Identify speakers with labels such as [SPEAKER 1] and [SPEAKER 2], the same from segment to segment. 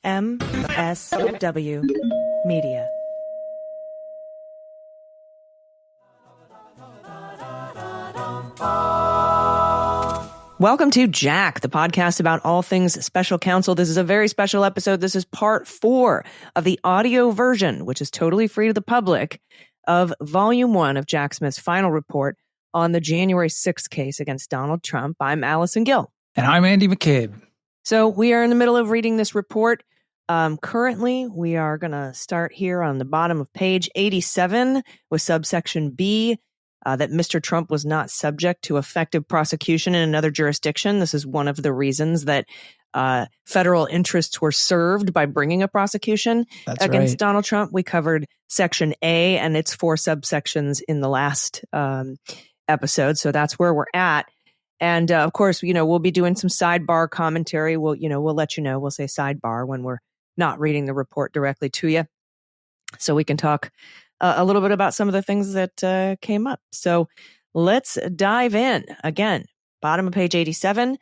[SPEAKER 1] MSW Media. Welcome to Jack, the podcast about all things special counsel. This is a very special episode. This is part 4 of the audio version, which is totally free to the public, of Volume 1 of Jack Smith's final report on the January 6th case against Donald Trump. I'm Allison Gill.
[SPEAKER 2] And I'm Andy McCabe.
[SPEAKER 1] So we are in the middle of reading this report. Currently, we are going to start here on the bottom of page 87 with subsection B, that Mr. Trump was not subject to effective prosecution in another jurisdiction. This is one of the reasons that federal interests were served by bringing a prosecution against Donald Trump. We covered section A and its 4 subsections in the last episode. So that's where we're at. And of course, we'll be doing some sidebar commentary. We'll let you know. We'll say sidebar when we're not reading the report directly to you, so we can talk a little bit about some of the things that came up. So let's dive in. Again, bottom of page 87,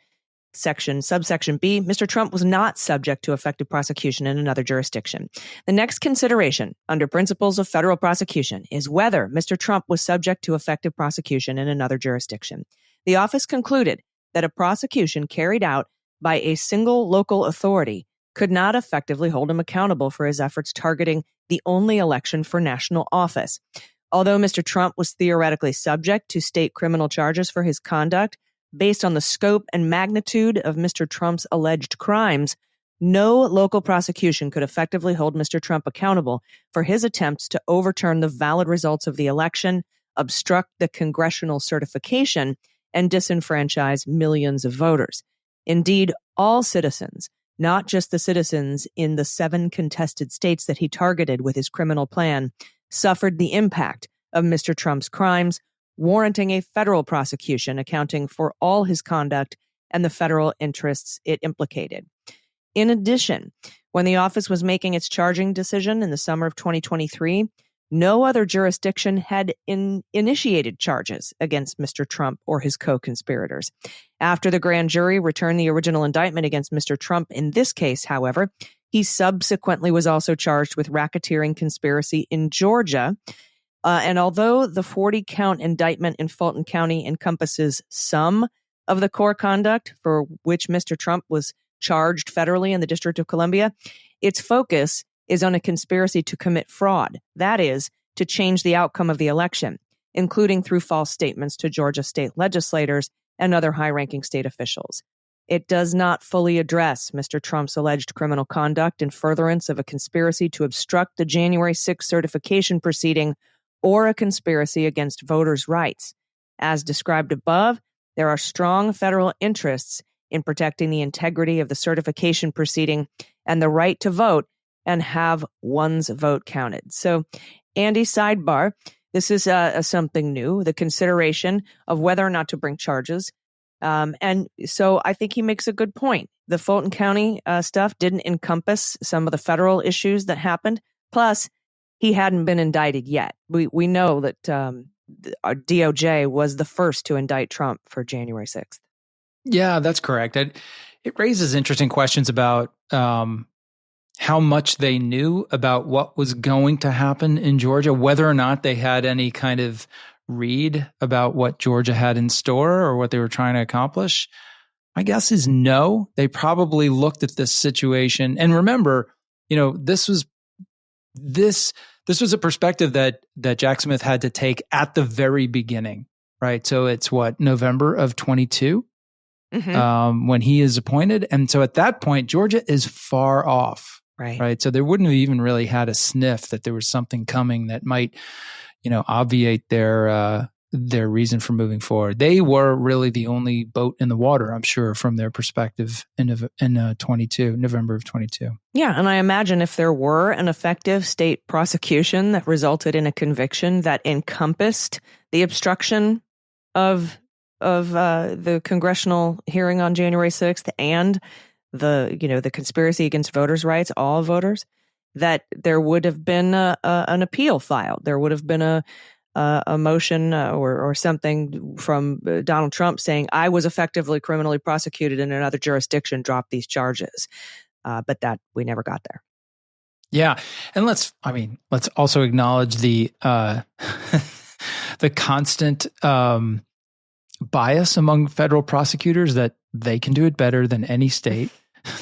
[SPEAKER 1] subsection B, Mr. Trump was not subject to effective prosecution in another jurisdiction. The next consideration under principles of federal prosecution is whether Mr. Trump was subject to effective prosecution in another jurisdiction. The office concluded that a prosecution carried out by a single local authority could not effectively hold him accountable for his efforts targeting the only election for national office. Although Mr. Trump was theoretically subject to state criminal charges for his conduct, based on the scope and magnitude of Mr. Trump's alleged crimes, no local prosecution could effectively hold Mr. Trump accountable for his attempts to overturn the valid results of the election, obstruct the congressional certification, and disenfranchise millions of voters. Indeed, all citizens, not just the citizens in the 7 contested states that he targeted with his criminal plan, suffered the impact of Mr. Trump's crimes, warranting a federal prosecution accounting for all his conduct and the federal interests it implicated. In addition, when the office was making its charging decision in the summer of 2023, no other jurisdiction had initiated charges against Mr. Trump or his co-conspirators. After the grand jury returned the original indictment against Mr. Trump in this case, however, he subsequently was also charged with racketeering conspiracy in Georgia. And although the 40-count indictment in Fulton County encompasses some of the core conduct for which Mr. Trump was charged federally in the District of Columbia, its focus is on a conspiracy to commit fraud, that is, to change the outcome of the election, including through false statements to Georgia state legislators and other high-ranking state officials. It does not fully address Mr. Trump's alleged criminal conduct in furtherance of a conspiracy to obstruct the January 6th certification proceeding or a conspiracy against voters' rights. As described above, there are strong federal interests in protecting the integrity of the certification proceeding and the right to vote and have one's vote counted. So, Andy, sidebar, this is something new, the consideration of whether or not to bring charges. And so I think he makes a good point. The Fulton County stuff didn't encompass some of the federal issues that happened. Plus, he hadn't been indicted yet. We know that our DOJ was the first to indict Trump for January 6th.
[SPEAKER 2] Yeah, that's correct. It raises interesting questions about how much they knew about what was going to happen in Georgia, whether or not they had any kind of read about what Georgia had in store or what they were trying to accomplish. My guess is no. They probably looked at this situation. And remember, this was a perspective that Jack Smith had to take at the very beginning, right? So it's November of 22 when he is appointed. And so at that point, Georgia is far off. Right. So they wouldn't have even really had a sniff that there was something coming that might, obviate their reason for moving forward. They were really the only boat in the water, I'm sure, from their perspective in November of 22.
[SPEAKER 1] Yeah. And I imagine if there were an effective state prosecution that resulted in a conviction that encompassed the obstruction of the congressional hearing on January 6th and the conspiracy against voters' rights, all voters, that there would have been an appeal filed. There would have been a motion or something from Donald Trump saying, I was effectively criminally prosecuted in another jurisdiction, drop these charges. but that we never got there.
[SPEAKER 2] Yeah. And let's also acknowledge the the constant bias among federal prosecutors that they can do it better than any state,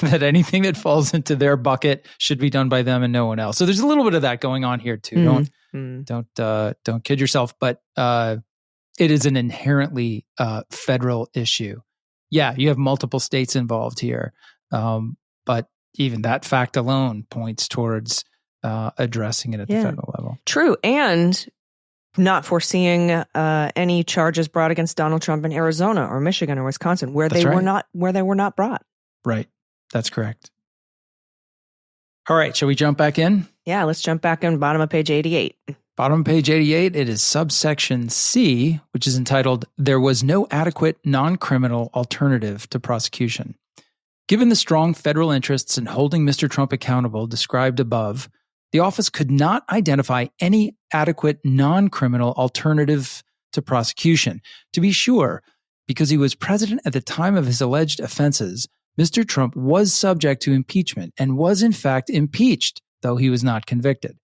[SPEAKER 2] that anything that falls into their bucket should be done by them and no one else. So there's a little bit of that going on here too. Don't kid yourself, but it is an inherently federal issue. Yeah, you have multiple states involved here, but even that fact alone points towards addressing it at the federal level.
[SPEAKER 1] True, and not foreseeing any charges brought against Donald Trump in Arizona or Michigan or Wisconsin, where they were not brought.
[SPEAKER 2] Right, that's correct. All right, shall we jump back in?
[SPEAKER 1] Yeah, let's jump back in. Bottom of page 88.
[SPEAKER 2] Bottom of page 88, it is subsection C, which is entitled, "There was no adequate non-criminal alternative to prosecution." Given the strong federal interests in holding Mr. Trump accountable described above, the office could not identify any adequate non-criminal alternative to prosecution. To be sure, because he was president at the time of his alleged offenses, Mr. Trump was subject to impeachment and was in fact impeached, though he was not convicted.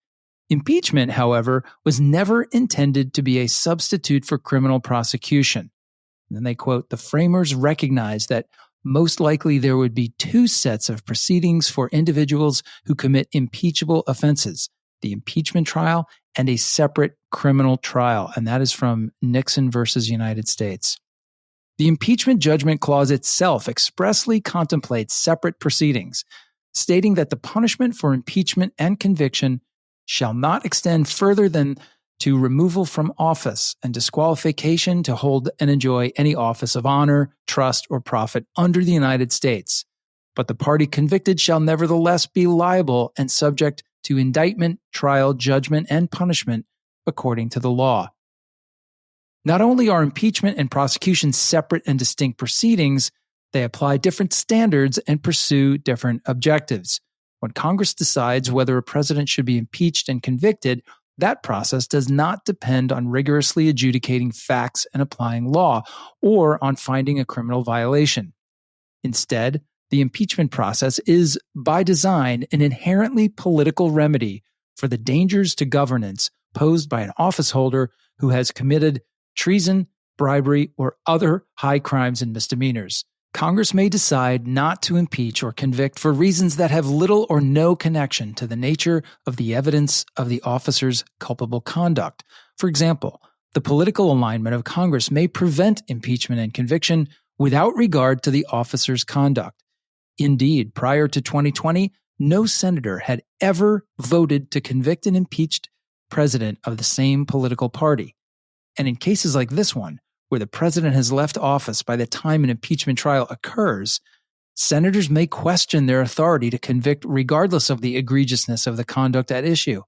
[SPEAKER 2] Impeachment, however, was never intended to be a substitute for criminal prosecution. And then they quote, "The framers recognized that most likely there would be two sets of proceedings for individuals who commit impeachable offenses, the impeachment trial and a separate criminal trial." And that is from Nixon versus United States. The impeachment judgment clause itself expressly contemplates separate proceedings, stating that the punishment for impeachment and conviction shall not extend further than to removal from office and disqualification to hold and enjoy any office of honor, trust, or profit under the United States. But the party convicted shall nevertheless be liable and subject to indictment, trial, judgment, and punishment according to the law. Not only are impeachment and prosecution separate and distinct proceedings, they apply different standards and pursue different objectives. When Congress decides whether a president should be impeached and convicted, that process does not depend on rigorously adjudicating facts and applying law, or on finding a criminal violation. Instead, the impeachment process is, by design, an inherently political remedy for the dangers to governance posed by an officeholder who has committed treason, bribery, or other high crimes and misdemeanors. Congress may decide not to impeach or convict for reasons that have little or no connection to the nature of the evidence of the officer's culpable conduct. For example, the political alignment of Congress may prevent impeachment and conviction without regard to the officer's conduct. Indeed, prior to 2020, no senator had ever voted to convict an impeached president of the same political party. And in cases like this one, where the president has left office by the time an impeachment trial occurs, senators may question their authority to convict regardless of the egregiousness of the conduct at issue.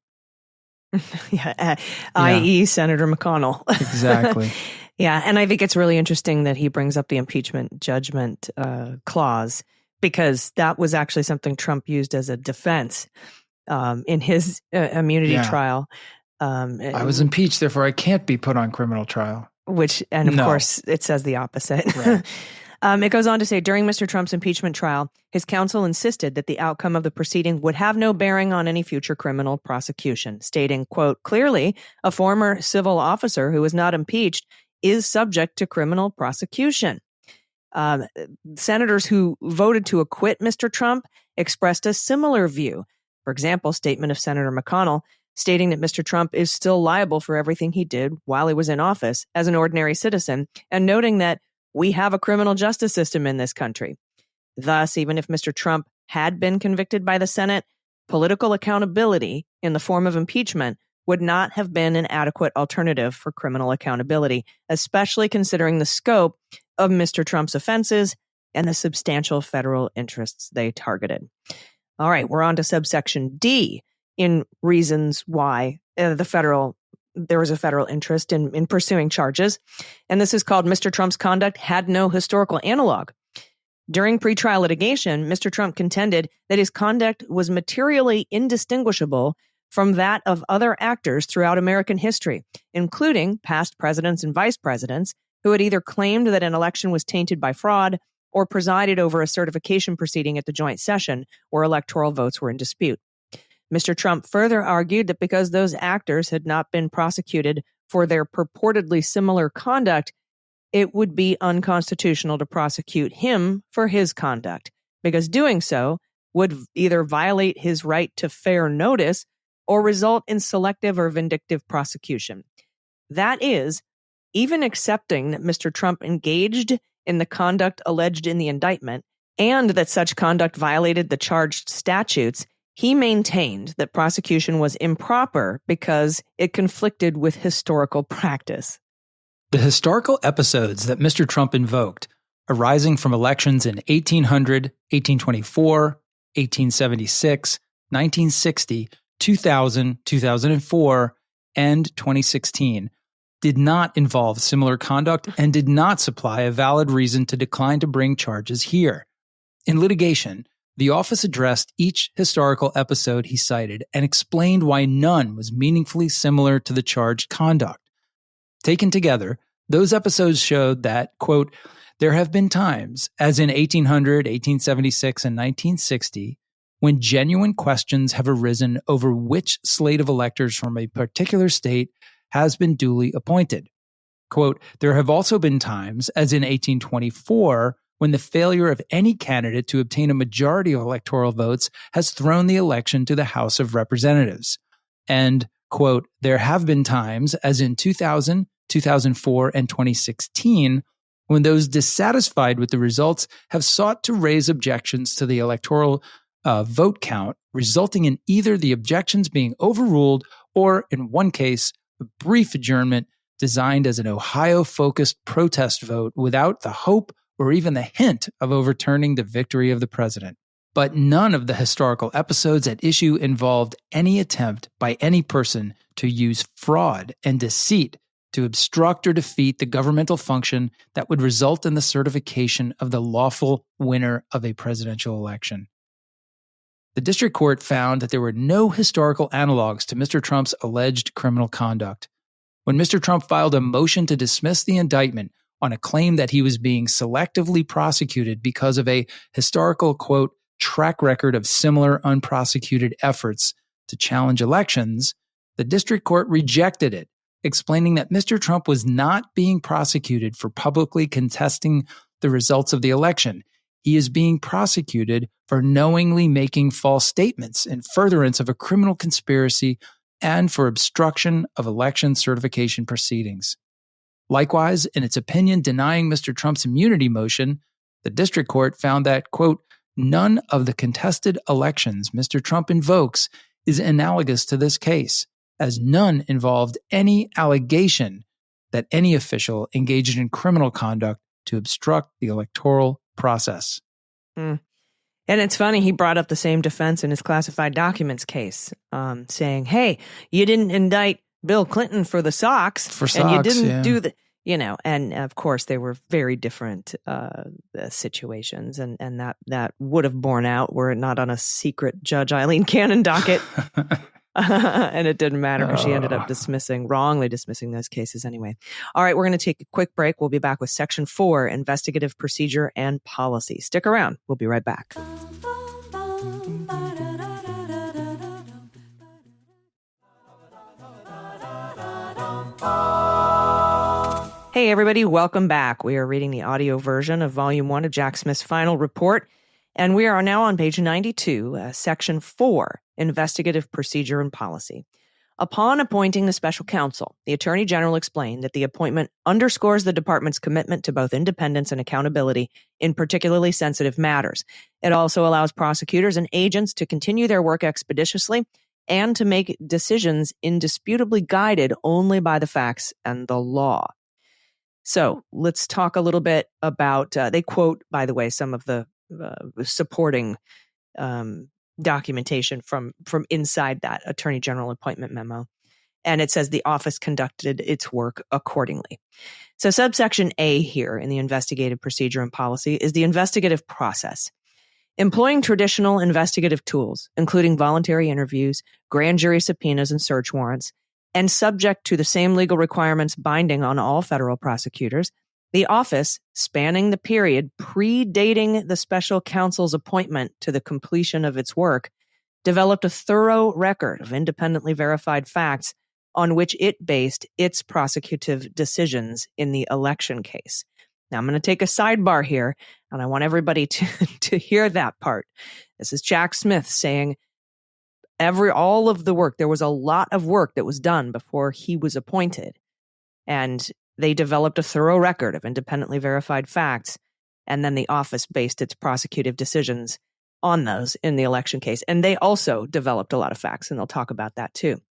[SPEAKER 1] I.e. Senator McConnell.
[SPEAKER 2] Exactly.
[SPEAKER 1] Yeah, and I think it's really interesting that he brings up the impeachment judgment clause, because that was actually something Trump used as a defense in his immunity trial.
[SPEAKER 2] I was impeached, therefore I can't be put on criminal trial.
[SPEAKER 1] Of course, it says the opposite. Right. It goes on to say, during Mr. Trump's impeachment trial, his counsel insisted that the outcome of the proceeding would have no bearing on any future criminal prosecution, stating, quote, "Clearly, a former civil officer who is not impeached is subject to criminal prosecution." Senators who voted to acquit Mr. Trump expressed a similar view. For example, statement of Senator McConnell, stating that Mr. Trump is still liable for everything he did while he was in office as an ordinary citizen, and noting that we have a criminal justice system in this country. Thus, even if Mr. Trump had been convicted by the Senate, political accountability in the form of impeachment would not have been an adequate alternative for criminal accountability, especially considering the scope of Mr. Trump's offenses and the substantial federal interests they targeted. All right, we're on to subsection D. In reasons why there was a federal interest in pursuing charges. And this is called Mr. Trump's conduct had no historical analog. During pretrial litigation, Mr. Trump contended that his conduct was materially indistinguishable from that of other actors throughout American history, including past presidents and vice presidents who had either claimed that an election was tainted by fraud or presided over a certification proceeding at the joint session where electoral votes were in dispute. Mr. Trump further argued that because those actors had not been prosecuted for their purportedly similar conduct, it would be unconstitutional to prosecute him for his conduct, because doing so would either violate his right to fair notice or result in selective or vindictive prosecution. That is, even accepting that Mr. Trump engaged in the conduct alleged in the indictment and that such conduct violated the charged statutes, he maintained that prosecution was improper because it conflicted with historical practice.
[SPEAKER 2] The historical episodes that Mr. Trump invoked, arising from elections in 1800, 1824, 1876, 1960, 2000, 2004, and 2016, did not involve similar conduct and did not supply a valid reason to decline to bring charges here. In litigation, the office addressed each historical episode he cited and explained why none was meaningfully similar to the charged conduct. Taken together, those episodes showed that, quote, there have been times, as in 1800, 1876, and 1960, when genuine questions have arisen over which slate of electors from a particular state has been duly appointed. Quote, there have also been times, as in 1824, when the failure of any candidate to obtain a majority of electoral votes has thrown the election to the House of Representatives. And, quote, there have been times, as in 2000, 2004, and 2016, when those dissatisfied with the results have sought to raise objections to the electoral vote count, resulting in either the objections being overruled or, in one case, a brief adjournment designed as an Ohio-focused protest vote without the hope or even the hint of overturning the victory of the president. But none of the historical episodes at issue involved any attempt by any person to use fraud and deceit to obstruct or defeat the governmental function that would result in the certification of the lawful winner of a presidential election. The district court found that there were no historical analogs to Mr. Trump's alleged criminal conduct. When Mr. Trump filed a motion to dismiss the indictment on a claim that he was being selectively prosecuted because of a historical, quote, track record of similar unprosecuted efforts to challenge elections, the district court rejected it, explaining that Mr. Trump was not being prosecuted for publicly contesting the results of the election. He is being prosecuted for knowingly making false statements in furtherance of a criminal conspiracy and for obstruction of election certification proceedings. Likewise, in its opinion denying Mr. Trump's immunity motion, the district court found that, quote, none of the contested elections Mr. Trump invokes is analogous to this case, as none involved any allegation that any official engaged in criminal conduct to obstruct the electoral process.
[SPEAKER 1] And it's funny, he brought up the same defense in his classified documents case, saying, hey, you didn't indict Bill Clinton for the Sox, and you didn't do the, and of course they were very different situations, and that would have borne out were it not on a secret Judge Eileen Cannon docket. And it didn't matter because she ended up wrongly dismissing those cases anyway. All right, we're going to take a quick break. We'll be back with Section 4, Investigative Procedure and Policy. Stick around. We'll be right back. Hey, everybody. Welcome back. We are reading the audio version of Volume 1 of Jack Smith's final report, and we are now on page 92, Section 4, Investigative Procedure and Policy. Upon appointing the special counsel, the Attorney General explained that the appointment underscores the department's commitment to both independence and accountability in particularly sensitive matters. It also allows prosecutors and agents to continue their work expeditiously and to make decisions indisputably guided only by the facts and the law. So let's talk a little bit about, they quote, by the way, some of the supporting documentation from inside that Attorney General appointment memo. And it says the office conducted its work accordingly. So subsection A here in the investigative procedure and policy is the investigative process. Employing traditional investigative tools, including voluntary interviews, grand jury subpoenas, and search warrants, and subject to the same legal requirements binding on all federal prosecutors, The office, spanning the period predating the special counsel's appointment to the completion of its work, developed a thorough record of independently verified facts on which it based its prosecutive decisions in the election case. Now, I'm going to take a sidebar here, and I want everybody to hear that part. This is Jack Smith saying all of the work, there was a lot of work that was done before he was appointed. And they developed a thorough record of independently verified facts, and then the office based its prosecutive decisions on those in the election case. And they also developed a lot of facts, and they'll talk about that too.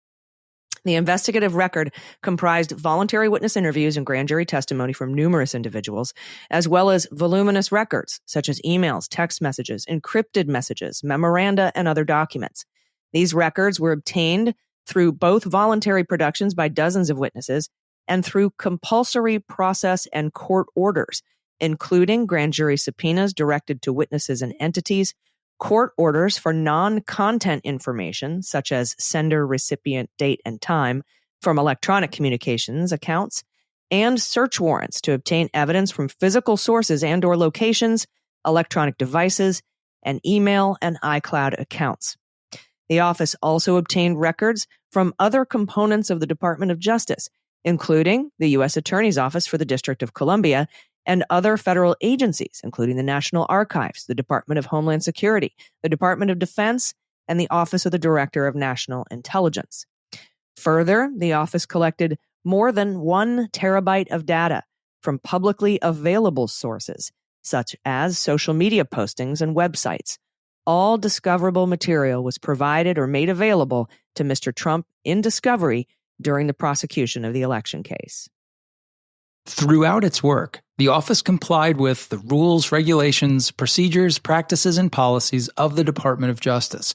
[SPEAKER 1] The investigative record comprised voluntary witness interviews and grand jury testimony from numerous individuals, as well as voluminous records such as emails, text messages, encrypted messages, memoranda, and other documents. These records were obtained through both voluntary productions by dozens of witnesses and through compulsory process and court orders, including grand jury subpoenas directed to witnesses and entities, court orders for non-content information, such as sender, recipient, date, and time, from electronic communications accounts, and search warrants to obtain evidence from physical sources and/or locations, electronic devices, and email and iCloud accounts. The office also obtained records from other components of the Department of Justice, including the U.S. Attorney's Office for the District of Columbia and other federal agencies, including the National Archives, the Department of Homeland Security, the Department of Defense, and the Office of the Director of National Intelligence. Further, the office collected more than 1 terabyte of data from publicly available sources, such as social media postings and websites. All discoverable material was provided or made available to Mr. Trump in discovery during the prosecution of the election case.
[SPEAKER 2] Throughout its work, the office complied with the rules, regulations, procedures, practices, and policies of the Department of Justice,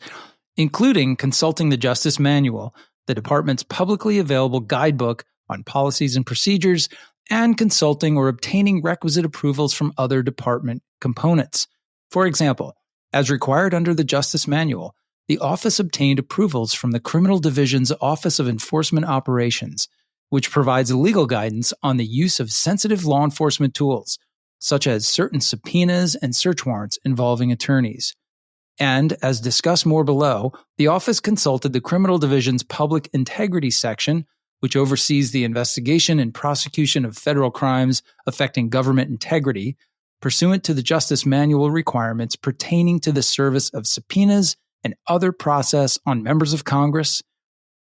[SPEAKER 2] including consulting the Justice Manual, the department's publicly available guidebook on policies and procedures, and consulting or obtaining requisite approvals from other department components. For example, as required under the Justice Manual, the office obtained approvals from the Criminal Division's Office of Enforcement Operations, which provides legal guidance on the use of sensitive law enforcement tools, such as certain subpoenas and search warrants involving attorneys. And, as discussed more below, the office consulted the Criminal Division's Public Integrity Section, which oversees the investigation and prosecution of federal crimes affecting government integrity, pursuant to the Justice Manual requirements pertaining to the service of subpoenas and other process on members of Congress,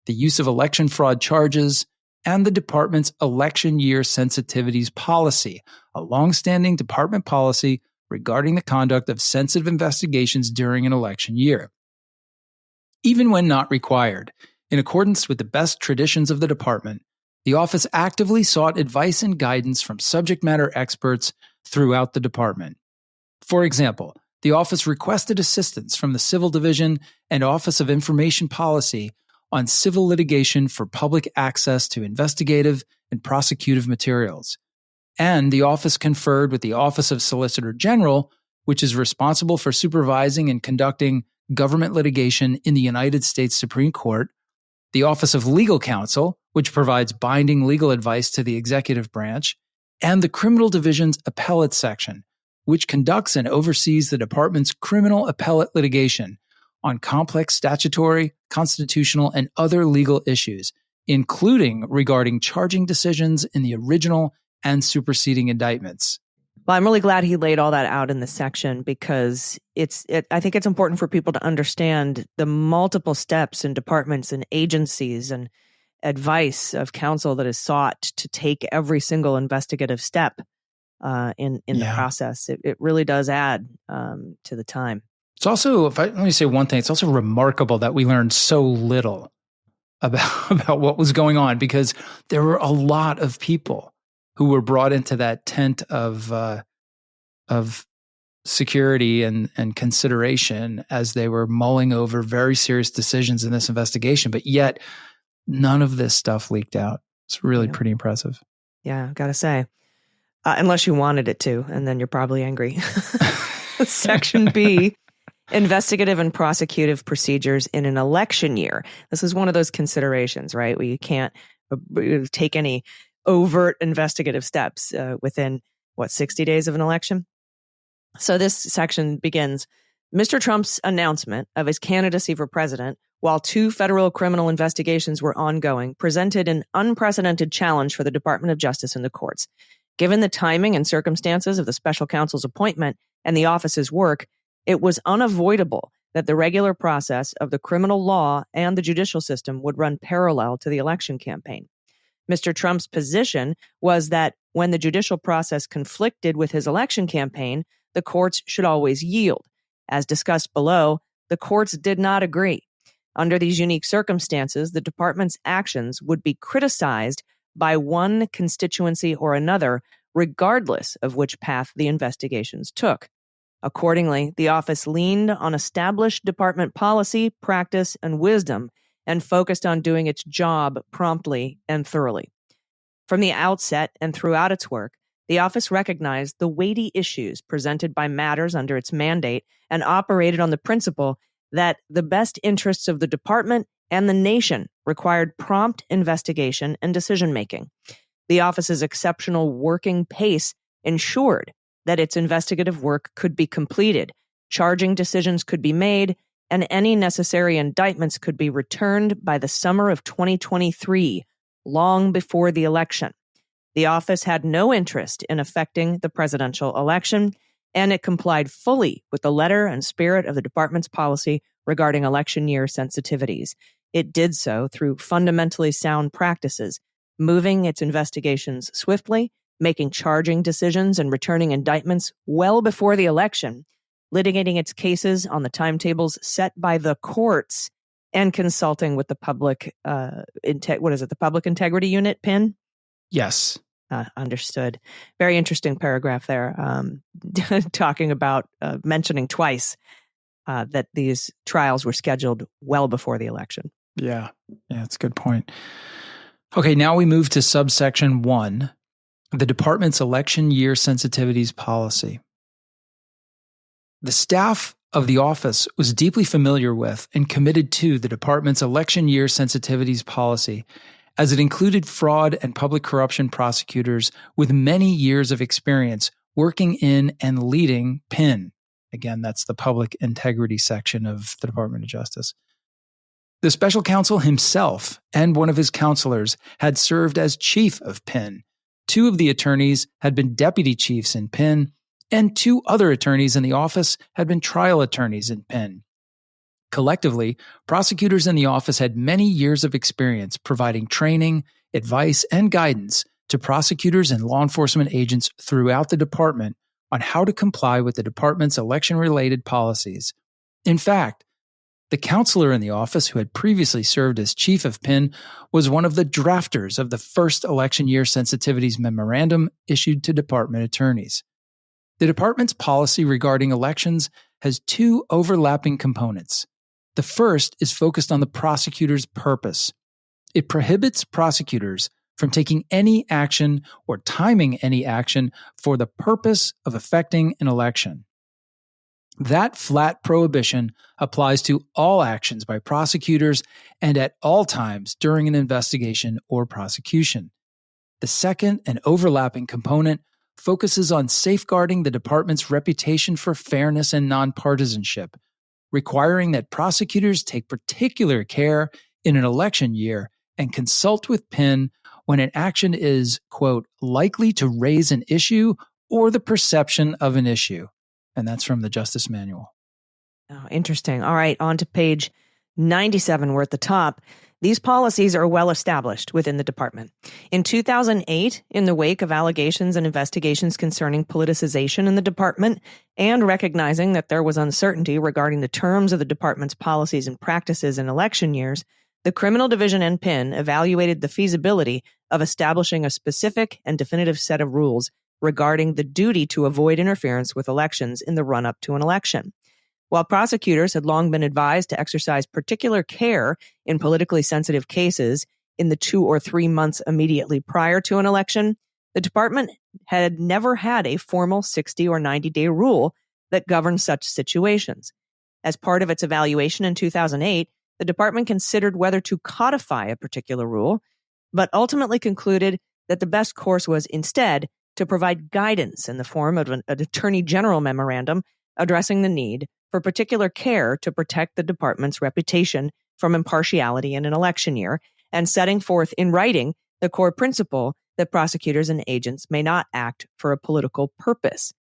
[SPEAKER 2] the use of election fraud charges, and the department's election year sensitivities policy, a longstanding department policy regarding the conduct of sensitive investigations during an election year. Even when not required, in accordance with the best traditions of the department, the office actively sought advice and guidance from subject matter experts throughout the department. For example, the office requested assistance from the Civil Division and Office of Information Policy on civil litigation for public access to investigative and prosecutive materials. And the office conferred with the Office of Solicitor General, which is responsible for supervising and conducting government litigation in the United States Supreme Court, the Office of Legal Counsel, which provides binding legal advice to the executive branch, and the Criminal Division's Appellate Section, which conducts and oversees the department's criminal appellate litigation on complex statutory, constitutional, and other legal issues, including regarding charging decisions in the original and superseding indictments.
[SPEAKER 1] Well, I'm really glad he laid all that out in this section because I think it's important for people to understand the multiple steps and departments and agencies and advice of counsel that is sought to take every single investigative step in the process. It really does add to the time.
[SPEAKER 2] It's also, let me say one thing, it's also remarkable that we learned so little about what was going on because there were a lot of people who were brought into that tent of security and consideration as they were mulling over very serious decisions in this investigation. But yet, none of this stuff leaked out. It's really pretty impressive.
[SPEAKER 1] Yeah, gotta say. Unless you wanted it to, and then you're probably angry. Section B, investigative and prosecutive procedures in an election year. This is one of those considerations, right, where you can't take any overt investigative steps within 60 days of an election? So this section begins, Mr. Trump's announcement of his candidacy for president, while 2 federal criminal investigations were ongoing, presented an unprecedented challenge for the Department of Justice and the courts. Given the timing and circumstances of the special counsel's appointment and the office's work, it was unavoidable that the regular process of the criminal law and the judicial system would run parallel to the election campaign. Mr. Trump's position was that when the judicial process conflicted with his election campaign, the courts should always yield. As discussed below, the courts did not agree. Under these unique circumstances, the department's actions would be criticized by one constituency or another, regardless of which path the investigations took. Accordingly, the office leaned on established department policy, practice, and wisdom, and focused on doing its job promptly and thoroughly. From the outset and throughout its work, the office recognized the weighty issues presented by matters under its mandate and operated on the principle that the best interests of the department and the nation required prompt investigation and decision-making. The office's exceptional working pace ensured that its investigative work could be completed, charging decisions could be made, and any necessary indictments could be returned by the summer of 2023, long before the election. The office had no interest in affecting the presidential election, and it complied fully with the letter and spirit of the department's policy regarding election year sensitivities. It did so through fundamentally sound practices, moving its investigations swiftly, making charging decisions and returning indictments well before the election, litigating its cases on the timetables set by the courts, and consulting with the public, the Public Integrity Unit, PIN?
[SPEAKER 2] Yes.
[SPEAKER 1] Understood. Very interesting paragraph there, talking about mentioning twice that these trials were scheduled well before the election.
[SPEAKER 2] Yeah, that's a good point. Okay, now we move to subsection 1, the department's election year sensitivities policy. The staff of the office was deeply familiar with and committed to the department's election year sensitivities policy, as it included fraud and public corruption prosecutors with many years of experience working in and leading PIN. Again, that's the public integrity section of the Department of Justice. The special counsel himself and one of his counselors had served as chief of PIN. 2 of the attorneys had been deputy chiefs in PIN, and 2 other attorneys in the office had been trial attorneys in PIN. Collectively, prosecutors in the office had many years of experience providing training, advice, and guidance to prosecutors and law enforcement agents throughout the department on how to comply with the department's election-related policies. In fact, the counselor in the office who had previously served as chief of PIN was one of the drafters of the first election year sensitivities memorandum issued to department attorneys. The department's policy regarding elections has 2 overlapping components. The first is focused on the prosecutor's purpose. It prohibits prosecutors from taking any action or timing any action for the purpose of effecting an election. That flat prohibition applies to all actions by prosecutors and at all times during an investigation or prosecution. The second and overlapping component focuses on safeguarding the department's reputation for fairness and nonpartisanship, requiring that prosecutors take particular care in an election year and consult with PIN when an action is, quote, likely to raise an issue or the perception of an issue. And that's from the Justice Manual.
[SPEAKER 1] Oh, interesting. All right, on to page 97. We're at the top. These policies are well established within the department. In 2008, in the wake of allegations and investigations concerning politicization in the department, and recognizing that there was uncertainty regarding the terms of the department's policies and practices in election years, the Criminal Division and PIN evaluated the feasibility of establishing a specific and definitive set of rules regarding the duty to avoid interference with elections in the run-up to an election. While prosecutors had long been advised to exercise particular care in politically sensitive cases in the 2 or 3 months immediately prior to an election, the department had never had a formal 60 or 90-day rule that governed such situations. As part of its evaluation in 2008, the department considered whether to codify a particular rule, but ultimately concluded that the best course was instead to provide guidance in the form of an Attorney General memorandum addressing the need for particular care to protect the department's reputation from impartiality in an election year, and setting forth in writing the core principle that prosecutors and agents may not act for a political purpose.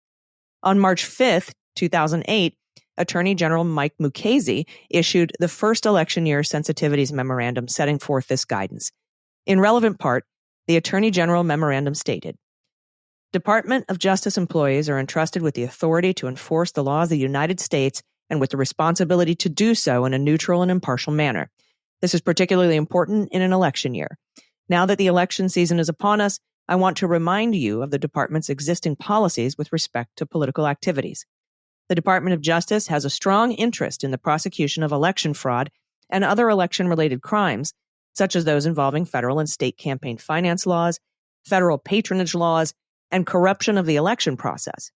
[SPEAKER 1] On March 5th, 2008, Attorney General Mike Mukasey issued the first election year sensitivities memorandum setting forth this guidance. In relevant part, the Attorney General memorandum stated, Department of Justice employees are entrusted with the authority to enforce the laws of the United States and with the responsibility to do so in a neutral and impartial manner. This is particularly important in an election year. Now that the election season is upon us, I want to remind you of the department's existing policies with respect to political activities. The Department of Justice has a strong interest in the prosecution of election fraud and other election-related crimes, such as those involving federal and state campaign finance laws, federal patronage laws, and corruption of the election process.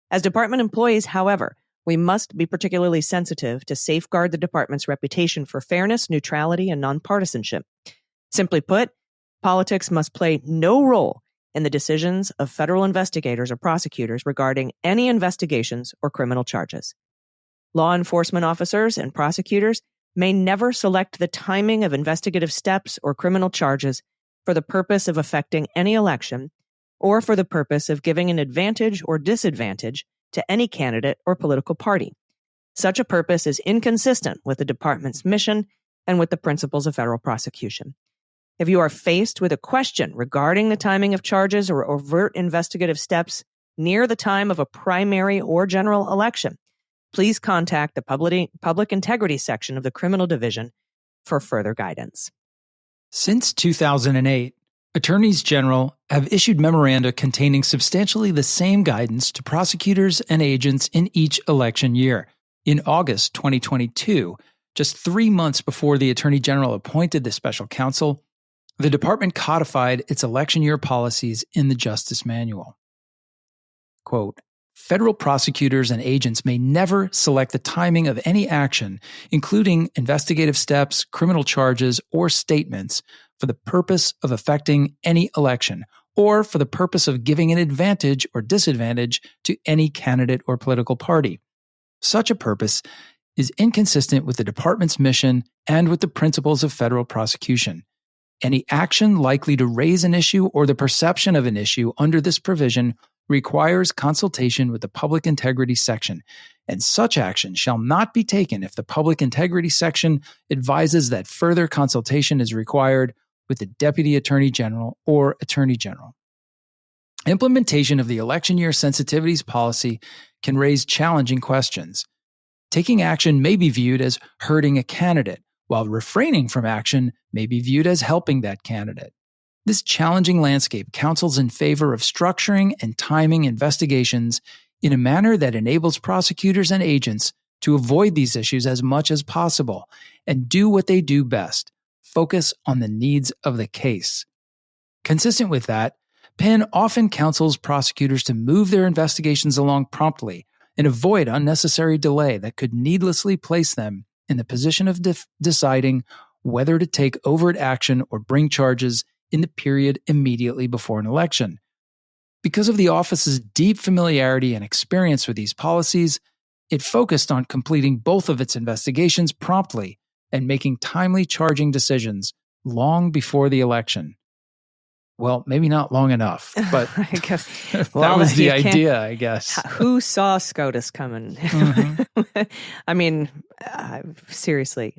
[SPEAKER 1] As department employees, however, we must be particularly sensitive to safeguard the department's reputation for fairness, neutrality, and nonpartisanship. Simply put, politics must play no role in the decisions of federal investigators or prosecutors regarding any investigations or criminal charges. Law enforcement officers and prosecutors may never select the timing of investigative steps or criminal charges for the purpose of affecting any election or for the purpose of giving an advantage or disadvantage to any candidate or political party. Such a purpose is inconsistent with the department's mission and with the principles of federal prosecution. If you are faced with a question regarding the timing of charges or overt investigative steps near the time of a primary or general election, please contact the Public Integrity section of the Criminal Division for further guidance.
[SPEAKER 2] Since 2008, attorneys general have issued memoranda containing substantially the same guidance to prosecutors and agents in each election year. In August 2022, just 3 months before the Attorney General appointed the special counsel, the department codified its election year policies in the Justice Manual. Quote, Federal prosecutors and agents may never select the timing of any action, including investigative steps, criminal charges, or statements, for the purpose of affecting any election, or for the purpose of giving an advantage or disadvantage to any candidate or political party. Such a purpose is inconsistent with the department's mission and with the principles of federal prosecution. Any action likely to raise an issue or the perception of an issue under this provision requires consultation with the Public Integrity section, and such action shall not be taken if the Public Integrity section advises that further consultation is required with the Deputy Attorney General or Attorney General. Implementation of the election year sensitivities policy can raise challenging questions. Taking action may be viewed as hurting a candidate, while refraining from action may be viewed as helping that candidate. This challenging landscape counsels in favor of structuring and timing investigations in a manner that enables prosecutors and agents to avoid these issues as much as possible and do what they do best, focus on the needs of the case. Consistent with that, Penn often counsels prosecutors to move their investigations along promptly and avoid unnecessary delay that could needlessly place them in the position of deciding whether to take overt action or bring charges in the period immediately before an election. Because of the office's deep familiarity and experience with these policies, it focused on completing both of its investigations promptly and making timely charging decisions long before the election. Well, maybe not long enough, but
[SPEAKER 1] I guess,
[SPEAKER 2] that was the idea, I guess.
[SPEAKER 1] Who saw SCOTUS coming?
[SPEAKER 2] Mm-hmm.
[SPEAKER 1] I mean, seriously,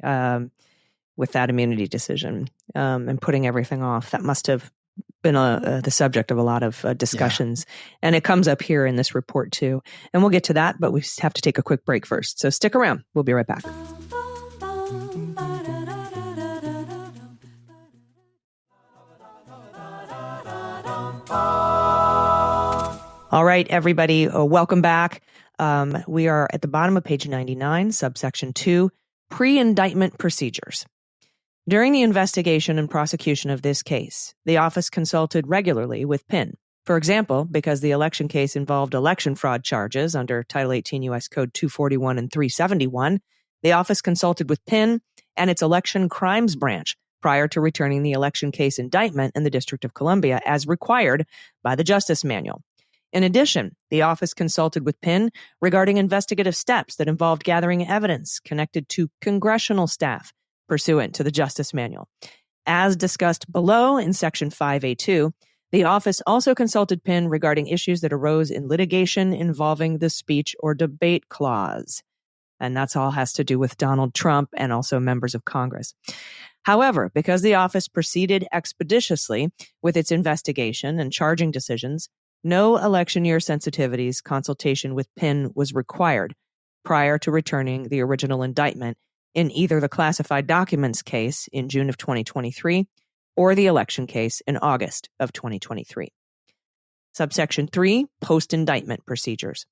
[SPEAKER 1] with that immunity decision and putting everything off, that must have been the subject of a lot of discussions. Yeah. And it comes up here in this report too. And we'll get to that, but we have to take a quick break first. So stick around. We'll be right back. All right, everybody, welcome back. We are at the bottom of page 99, subsection 2, pre-indictment procedures. During the investigation and prosecution of this case, the office consulted regularly with Penn. For example, because the election case involved election fraud charges under Title 18 U.S. Code 241 and 371, the office consulted with Penn and its election crimes branch prior to returning the election case indictment in the District of Columbia as required by the Justice Manual. In addition, the office consulted with Penn regarding investigative steps that involved gathering evidence connected to congressional staff pursuant to the Justice Manual. As discussed below in Section 5A2, the office also consulted Penn regarding issues that arose in litigation involving the speech or debate clause. And that's all has to do with Donald Trump and also members of Congress. However, because the office proceeded expeditiously with its investigation and charging decisions, no election year sensitivities consultation with Penn was required prior to returning the original indictment in either the classified documents case in June of 2023 or the election case in August of 2023. Subsection 3, post-indictment procedures.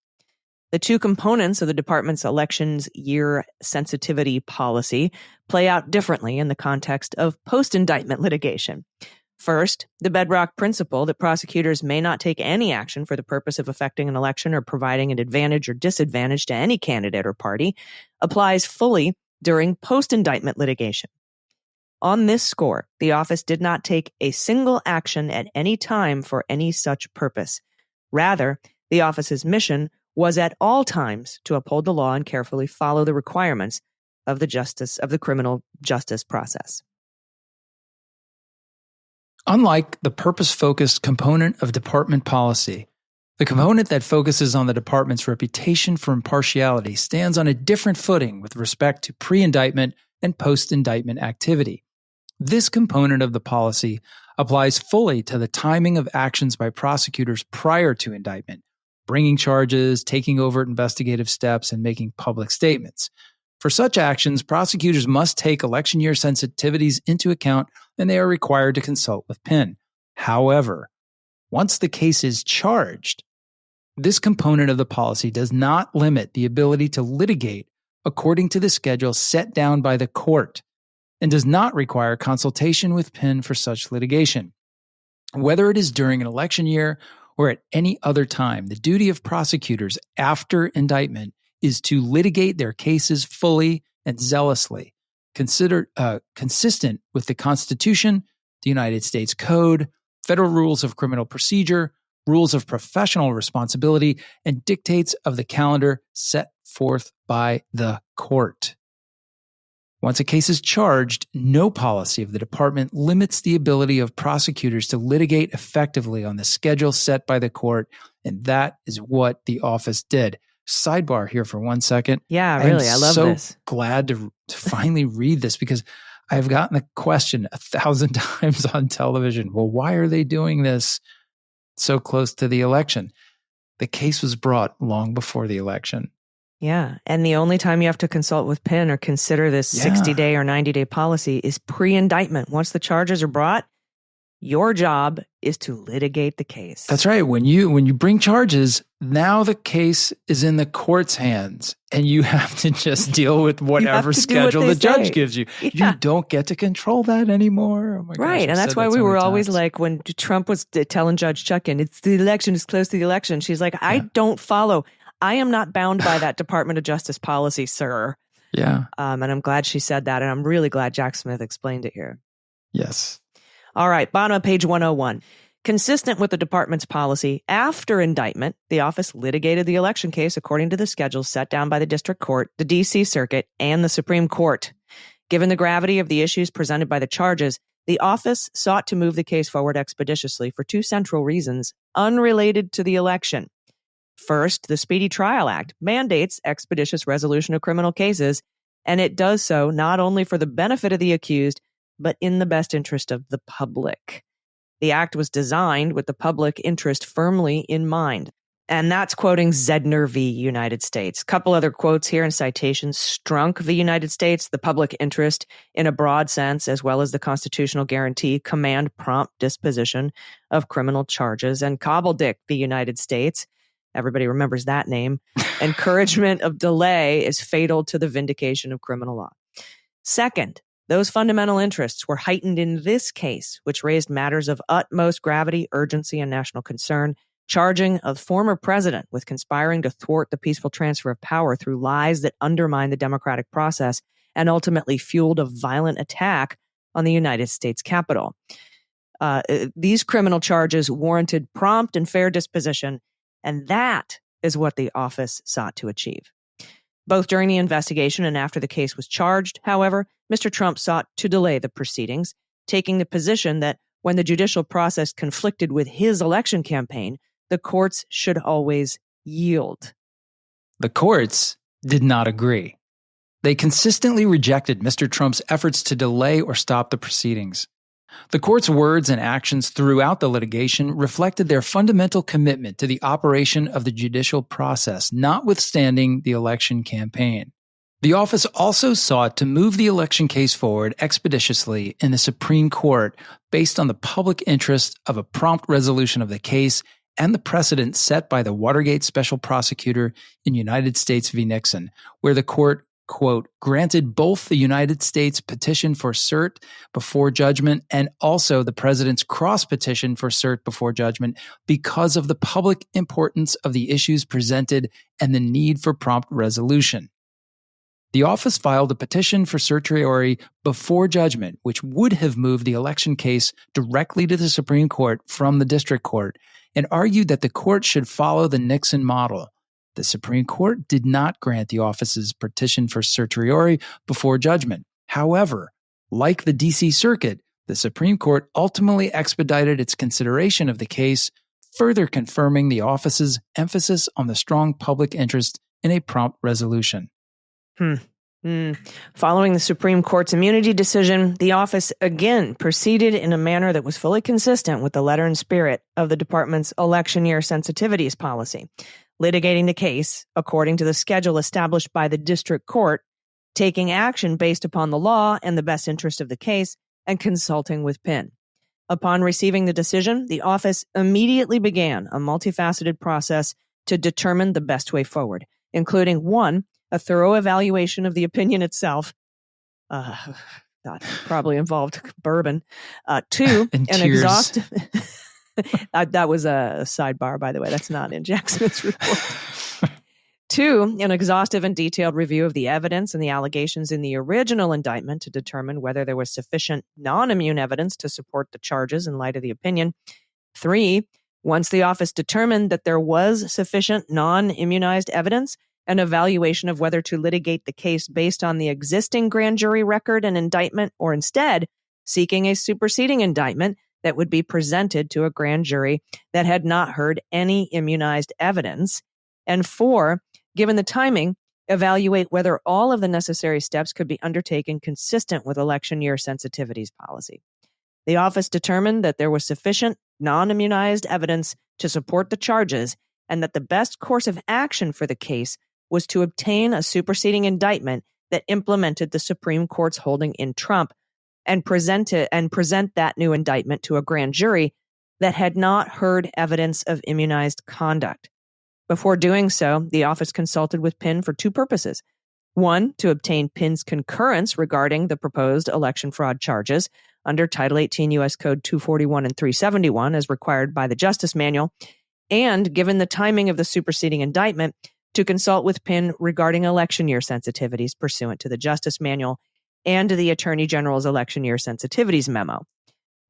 [SPEAKER 1] The two components of the department's elections year sensitivity policy play out differently in the context of post-indictment litigation. First, the bedrock principle that prosecutors may not take any action for the purpose of affecting an election or providing an advantage or disadvantage to any candidate or party applies fully during post-indictment litigation. On this score, the office did not take a single action at any time for any such purpose. Rather, the office's mission was at all times to uphold the law and carefully follow the requirements of the criminal justice process.
[SPEAKER 2] Unlike the purpose-focused component of department policy, the component that focuses on the department's reputation for impartiality stands on a different footing with respect to pre-indictment and post-indictment activity. This component of the policy applies fully to the timing of actions by prosecutors prior to indictment, bringing charges, taking overt investigative steps, and making public statements. For such actions, prosecutors must take election year sensitivities into account, and they are required to consult with Penn. However, once the case is charged, this component of the policy does not limit the ability to litigate according to the schedule set down by the court and does not require consultation with Penn for such litigation. Whether it is during an election year or at any other time, the duty of prosecutors after indictment is to litigate their cases fully and zealously, consistent with the Constitution, the United States Code, federal rules of criminal procedure, rules of professional responsibility, and dictates of the calendar set forth by the court. Once a case is charged, no policy of the department limits the ability of prosecutors to litigate effectively on the schedule set by the court, and that is what the office did. Sidebar here for 1 second.
[SPEAKER 1] Yeah, really, I love this.
[SPEAKER 2] I'm so glad to finally read this because I've gotten the question 1,000 times on television. Well, why are they doing this so close to the election? The case was brought long before the election.
[SPEAKER 1] Yeah, and the only time you have to consult with Penn or consider this 60-day or 90-day policy is pre-indictment. Once the charges are brought, your job is to litigate the case.
[SPEAKER 2] That's right. When you bring charges, now the case is in the court's hands, and you have to just deal with whatever schedule the judge gives you. Yeah. You don't get to control that anymore. Oh my gosh,
[SPEAKER 1] right, and that's why we were always like, when Trump was telling Judge Chutkan, it's the election is close to the election. She's like, I don't follow. I am not bound by that Department of Justice policy, sir.
[SPEAKER 2] Yeah.
[SPEAKER 1] And I'm glad she said that, and I'm really glad Jack Smith explained it here.
[SPEAKER 2] Yes.
[SPEAKER 1] All right, bottom of page 101. Consistent with the department's policy, after indictment, the office litigated the election case according to the schedule set down by the district court, the D.C. Circuit, and the Supreme Court. Given the gravity of the issues presented by the charges, the office sought to move the case forward expeditiously for two central reasons unrelated to the election. First, the Speedy Trial Act mandates expeditious resolution of criminal cases, and it does so not only for the benefit of the accused, but in the best interest of the public. The act was designed with the public interest firmly in mind. And that's quoting Zedner v. United States. Couple other quotes here and citations. Strunk v. United States, the public interest in a broad sense, as well as the constitutional guarantee, command prompt disposition of criminal charges. And Cobbledick v. United States, everybody remembers that name. Encouragement of delay is fatal to the vindication of criminal law. Second, those fundamental interests were heightened in this case, which raised matters of utmost gravity, urgency, and national concern, charging a former president with conspiring to thwart the peaceful transfer of power through lies that undermined the democratic process and ultimately fueled a violent attack on the United States Capitol. These criminal charges warranted prompt and fair disposition, and that is what the office sought to achieve. Both during the investigation and after the case was charged, however, Mr. Trump sought to delay the proceedings, taking the position that when the judicial process conflicted with his election campaign, the courts should always yield.
[SPEAKER 2] The courts did not agree. They consistently rejected Mr. Trump's efforts to delay or stop the proceedings. The court's words and actions throughout the litigation reflected their fundamental commitment to the operation of the judicial process, notwithstanding the election campaign. The office also sought to move the election case forward expeditiously in the Supreme Court based on the public interest of a prompt resolution of the case and the precedent set by the Watergate special prosecutor in United States v. Nixon, where the court, quote, granted both the United States petition for cert before judgment and also the president's cross petition for cert before judgment because of the public importance of the issues presented and the need for prompt resolution. The office filed a petition for certiorari before judgment, which would have moved the election case directly to the Supreme Court from the district court, and argued that the court should follow the Nixon model. The Supreme Court did not grant the office's petition for certiorari before judgment. However, like the D.C. Circuit, the Supreme Court ultimately expedited its consideration of the case, further confirming the office's emphasis on the strong public interest in a prompt resolution.
[SPEAKER 1] Following the Supreme Court's immunity decision, the office again proceeded in a manner that was fully consistent with the letter and spirit of the department's election year sensitivities policy, litigating the case according to the schedule established by the district court, taking action based upon the law and the best interest of the case, and consulting with Penn. Upon receiving the decision, the office immediately began a multifaceted process to determine the best way forward, including 1, a thorough evaluation of the opinion itself. That probably involved bourbon. 2, an exhaustive... that was a sidebar, by the way. That's not in Jack Smith's report. 2, an exhaustive and detailed review of the evidence and the allegations in the original indictment to determine whether there was sufficient non-immune evidence to support the charges in light of the opinion. 3, once the office determined that there was sufficient non-immunized evidence, an evaluation of whether to litigate the case based on the existing grand jury record and indictment, or instead seeking a superseding indictment that would be presented to a grand jury that had not heard any immunized evidence. And 4, given the timing, evaluate whether all of the necessary steps could be undertaken consistent with election year sensitivities policy. The office determined that there was sufficient non-immunized evidence to support the charges and that the best course of action for the case was to obtain a superseding indictment that implemented the Supreme Court's holding in Trump and present that new indictment to a grand jury that had not heard evidence of immunized conduct. Before doing so, the office consulted with Penn for 2 purposes. 1, to obtain Penn's concurrence regarding the proposed election fraud charges under Title 18 U.S. Code 241 and 371 as required by the Justice Manual, and given the timing of the superseding indictment, to consult with Penn regarding election year sensitivities pursuant to the Justice Manual and the Attorney General's election year sensitivities memo.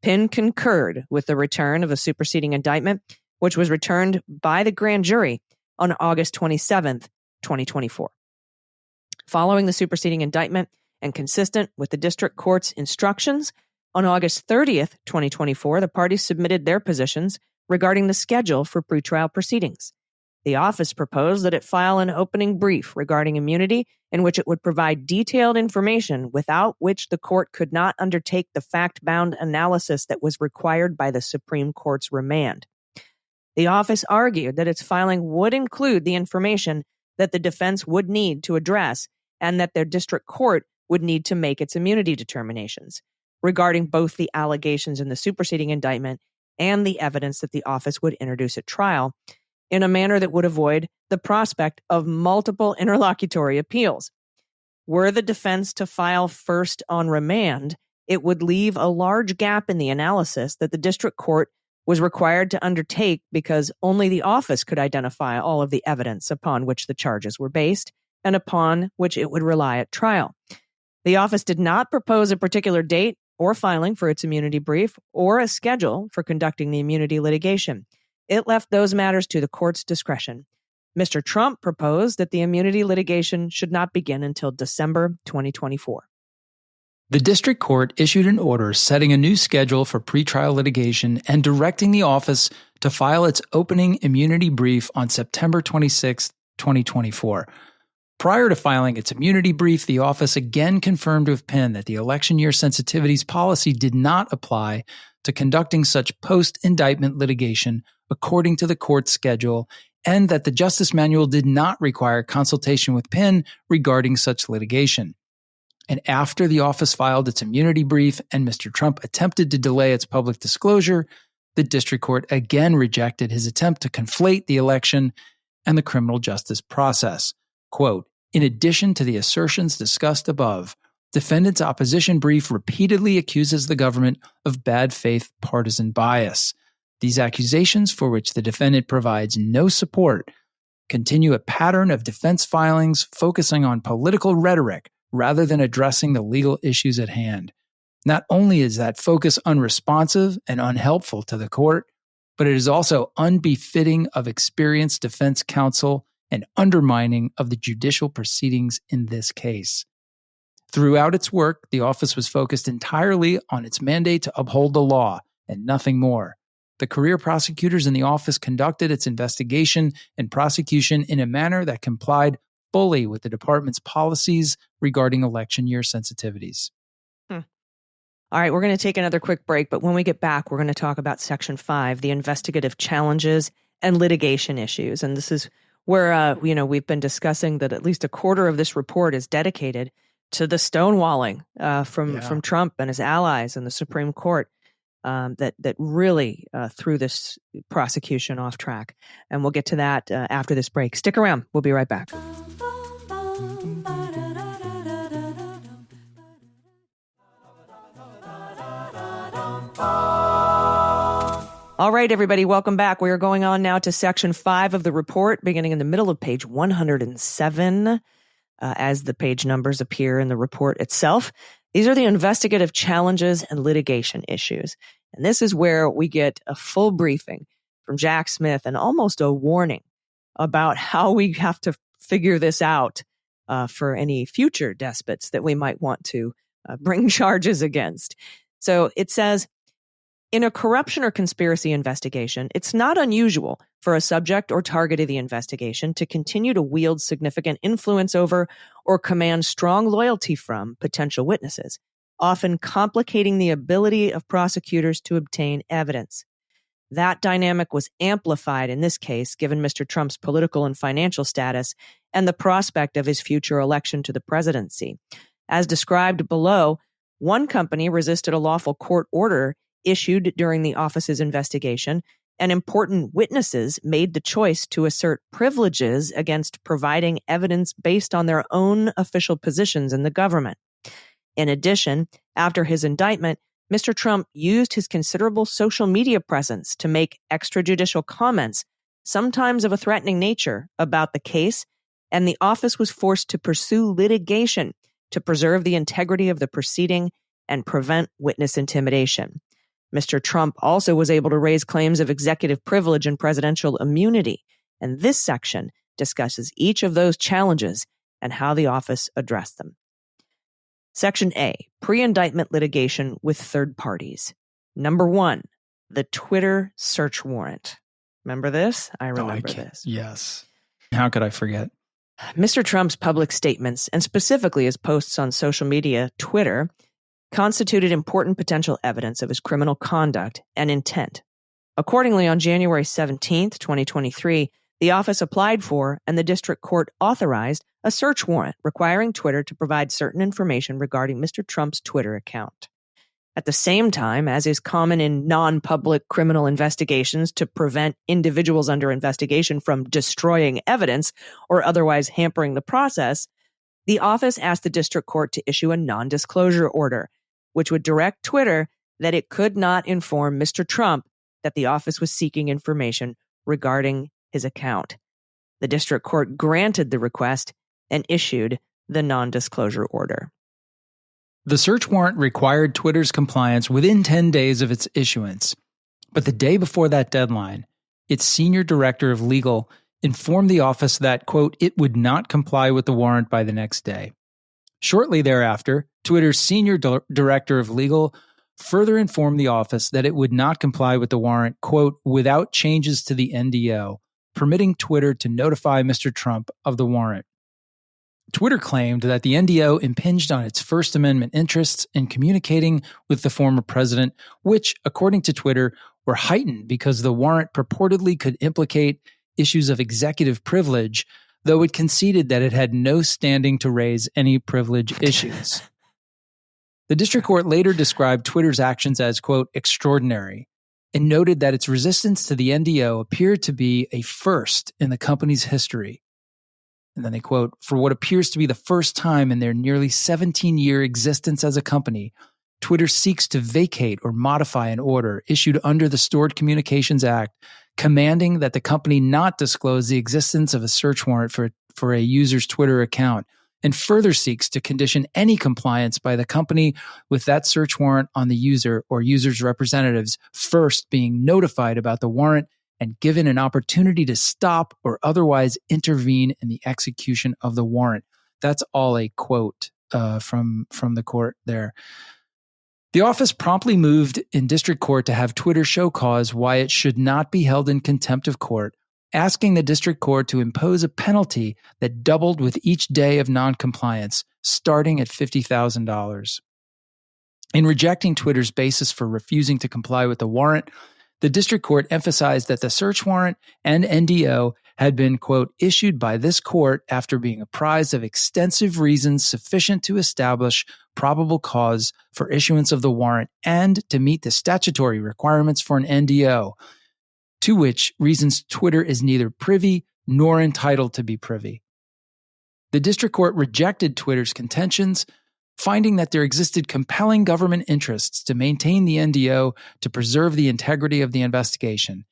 [SPEAKER 1] Penn concurred with the return of a superseding indictment, which was returned by the grand jury on August 27th, 2024. Following the superseding indictment and consistent with the district court's instructions, on August 30th, 2024, the parties submitted their positions regarding the schedule for pretrial proceedings. The office proposed that it file an opening brief regarding immunity in which it would provide detailed information without which the court could not undertake the fact-bound analysis that was required by the Supreme Court's remand. The office argued that its filing would include the information that the defense would need to address and that their district court would need to make its immunity determinations regarding both the allegations in the superseding indictment and the evidence that the office would introduce at trial, in a manner that would avoid the prospect of multiple interlocutory appeals. Were the defense to file first on remand, it would leave a large gap in the analysis that the district court was required to undertake because only the office could identify all of the evidence upon which the charges were based and upon which it would rely at trial. The office did not propose a particular date or filing for its immunity brief or a schedule for conducting the immunity litigation. It left those matters to the court's discretion. Mr. Trump proposed that the immunity litigation should not begin until December 2024.
[SPEAKER 2] The district court issued an order setting a new schedule for pretrial litigation and directing the office to file its opening immunity brief on September 26, 2024. Prior to filing its immunity brief, the office again confirmed with Penn that the election year sensitivities policy did not apply to conducting such post-indictment litigation according to the court's schedule, and that the Justice Manual did not require consultation with Penn regarding such litigation. And after the office filed its immunity brief and Mr. Trump attempted to delay its public disclosure, the district court again rejected his attempt to conflate the election and the criminal justice process. Quote, "In addition to the assertions discussed above, defendant's opposition brief repeatedly accuses the government of bad faith partisan bias. These accusations, for which the defendant provides no support, continue a pattern of defense filings focusing on political rhetoric rather than addressing the legal issues at hand. Not only is that focus unresponsive and unhelpful to the court, but it is also unbefitting of experienced defense counsel and undermining of the judicial proceedings in this case. Throughout its work, the office was focused entirely on its mandate to uphold the law and nothing more. The career prosecutors in the office conducted its investigation and prosecution in a manner that complied fully with the department's policies regarding election year sensitivities."
[SPEAKER 1] All right, we're going to take another quick break, but when we get back, we're going to talk about Section 5, the investigative challenges and litigation issues. And this is where, we've been discussing that at least a quarter of this report is dedicated to the stonewalling from Trump and his allies in the Supreme Court that really threw this prosecution off track. And we'll get to that after this break. Stick around. We'll be right back. All right, everybody, welcome back. We are going on now to Section 5 of the report, beginning in the middle of page 107, as the page numbers appear in the report itself. These are the investigative challenges and litigation issues. And this is where we get a full briefing from Jack Smith and almost a warning about how we have to figure this out for any future despots that we might want to bring charges against. So it says, in a corruption or conspiracy investigation, it's not unusual for a subject or target of the investigation to continue to wield significant influence over or command strong loyalty from potential witnesses, often complicating the ability of prosecutors to obtain evidence. That dynamic was amplified in this case, given Mr. Trump's political and financial status and the prospect of his future election to the presidency. As described below, one company resisted a lawful court order issued during the office's investigation, and important witnesses made the choice to assert privileges against providing evidence based on their own official positions in the government. In addition, after his indictment, Mr. Trump used his considerable social media presence to make extrajudicial comments, sometimes of a threatening nature, about the case, and the office was forced to pursue litigation to preserve the integrity of the proceeding and prevent witness intimidation. Mr. Trump also was able to raise claims of executive privilege and presidential immunity, and this section discusses each of those challenges and how the office addressed them. Section A, pre-indictment litigation with third parties. Number 1, the Twitter search warrant. Remember this? I remember this.
[SPEAKER 2] Yes. How could I forget?
[SPEAKER 1] Mr. Trump's public statements, and specifically his posts on social media, Twitter, constituted important potential evidence of his criminal conduct and intent. Accordingly, on January 17th, 2023, the office applied for and the district court authorized a search warrant requiring Twitter to provide certain information regarding Mr. Trump's Twitter account. At the same time, as is common in non-public criminal investigations to prevent individuals under investigation from destroying evidence or otherwise hampering the process, the office asked the district court to issue a non-disclosure order, which would direct Twitter that it could not inform Mr. Trump that the office was seeking information regarding his account. The district court granted the request and issued the non-disclosure order.
[SPEAKER 2] The search warrant required Twitter's compliance within 10 days of its issuance. But the day before that deadline, its senior director of legal informed the office that, quote, it would not comply with the warrant by the next day. Shortly thereafter, Twitter's senior director of legal further informed the office that it would not comply with the warrant, quote, without changes to the NDO, permitting Twitter to notify Mr. Trump of the warrant. Twitter claimed that the NDO impinged on its First Amendment interests in communicating with the former president, which, according to Twitter, were heightened because the warrant purportedly could implicate issues of executive privilege, though it conceded that it had no standing to raise any privilege issues. The district court later described Twitter's actions as, quote, extraordinary, and noted that its resistance to the NDO appeared to be a first in the company's history. And then they quote, for what appears to be the first time in their nearly 17-year existence as a company, Twitter seeks to vacate or modify an order issued under the Stored Communications Act, commanding that the company not disclose the existence of a search warrant for a user's Twitter account, and further seeks to condition any compliance by the company with that search warrant on the user or user's representatives first being notified about the warrant and given an opportunity to stop or otherwise intervene in the execution of the warrant. That's all a quote from the court there. The office promptly moved in district court to have Twitter show cause why it should not be held in contempt of court, asking the district court to impose a penalty that doubled with each day of noncompliance, starting at $50,000. In rejecting Twitter's basis for refusing to comply with the warrant, the district court emphasized that the search warrant and NDO had been, quote, issued by this court after being apprised of extensive reasons sufficient to establish probable cause for issuance of the warrant and to meet the statutory requirements for an NDO, to which reasons Twitter is neither privy nor entitled to be privy. The district court rejected Twitter's contentions, finding that there existed compelling government interests to maintain the NDO to preserve the integrity of the investigation,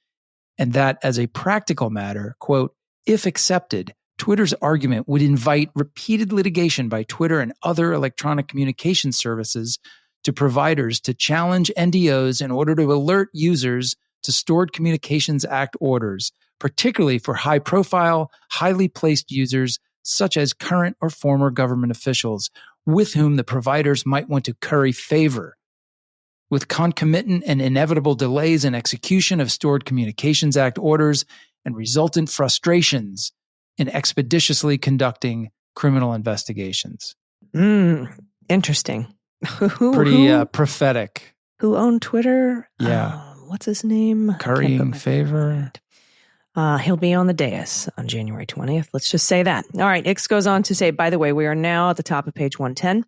[SPEAKER 2] and that as a practical matter, quote, if accepted, Twitter's argument would invite repeated litigation by Twitter and other electronic communication services to providers to challenge NDOs in order to alert users to Stored Communications Act orders, particularly for high-profile, highly placed users such as current or former government officials, with whom the providers might want to curry favor. With concomitant and inevitable delays in execution of Stored Communications Act orders and resultant frustrations in expeditiously conducting criminal investigations.
[SPEAKER 1] Interesting.
[SPEAKER 2] Pretty prophetic.
[SPEAKER 1] Who owned Twitter?
[SPEAKER 2] Yeah.
[SPEAKER 1] What's his name?
[SPEAKER 2] Currying favor.
[SPEAKER 1] He'll be on the dais on January 20th. Let's just say that. All right. Ix goes on to say, by the way, we are now at the top of page 110.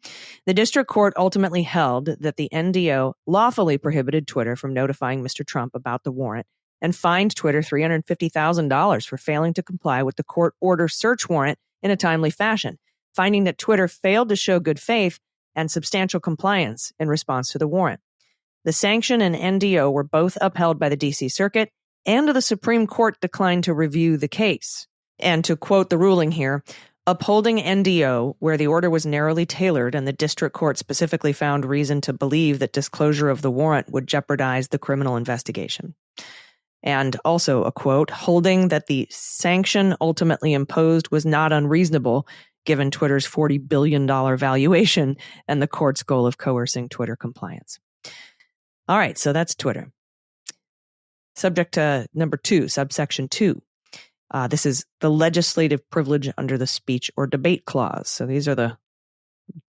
[SPEAKER 1] The district court ultimately held that the NDO lawfully prohibited Twitter from notifying Mr. Trump about the warrant and fined Twitter $350,000 for failing to comply with the court order search warrant in a timely fashion, finding that Twitter failed to show good faith and substantial compliance in response to the warrant. The sanction and NDO were both upheld by the D.C. Circuit, and the Supreme Court declined to review the case. And to quote the ruling here, upholding NDO where the order was narrowly tailored and the district court specifically found reason to believe that disclosure of the warrant would jeopardize the criminal investigation. And also a quote, holding that the sanction ultimately imposed was not unreasonable given Twitter's $40 billion valuation and the court's goal of coercing Twitter compliance. All right, so that's Twitter. Subject to number 2, subsection 2. This is the legislative privilege under the speech or debate clause. So these are the